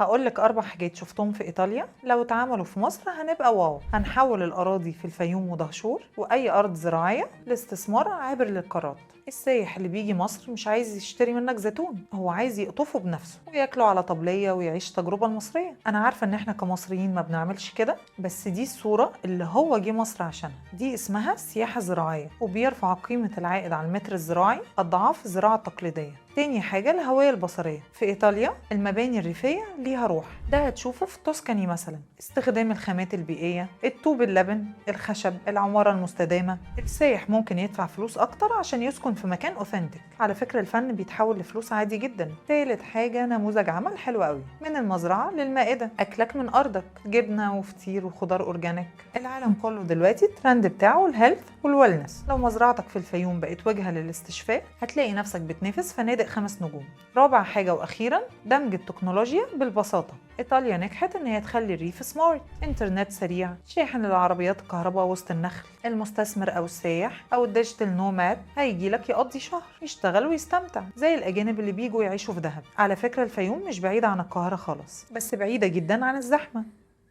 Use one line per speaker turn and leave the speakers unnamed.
هقولك 4 حاجات شفتهم في إيطاليا لو اتعملوا في مصر هنبقى واو. هنحول الأراضي في الفيوم ودهشور وأي أرض زراعية لاستثمار عابر للقارات. السايح اللي بيجي مصر مش عايز يشتري منك زيتون، هو عايز يقطفه بنفسه وياكله على طبلية ويعيش التجربة المصرية. أنا عارفة إن إحنا كمصريين ما بنعملش كده، بس دي الصورة اللي هو جه مصر عشانها. دي اسمها سياحة زراعية، وبيرفع قيمة العائد على المتر الزراعي أضعاف الزراعة التقليدية. تاني حاجة الهوية البصرية. في إيطاليا المباني الريفية ليها روح، ده هتشوفه في توسكاني مثلا. استخدام الخامات البيئية، الطوب اللبن، الخشب، العمارة المستدامة. السائح ممكن يدفع فلوس أكتر عشان يسكن في مكان أوثنتيك. على فكرة الفن بيتحول لفلوس عادي جدا. تالت حاجة نموذج عمل حلو قوي، من المزرعة للمائدة، أكلك من أرضك، جبنة وفطير وخضار أورجانيك. العالم كله دلوقتي الترند بتاعه الهيلث والويلنس. لو مزرعتك في الفيوم بقت وجهة للاستشفاء هتلاقي نفسك بتنافس فنادق 5 نجوم. رابع حاجة وأخيرا دمج التكنولوجيا بالبساطة. إيطاليا نجحت إن هي تخلي الريف سمارت، إنترنت سريع، شاحن للعربيات الكهرباء وسط النخل. المستثمر أو السايح أو الديجيتال نوماد هيجي لك يقضي شهر يشتغل ويستمتع زي الأجانب اللي بيجوا يعيشوا في دهب. على فكرة الفيوم مش بعيدة عن القاهرة خالص، بس بعيدة جدا عن الزحمة.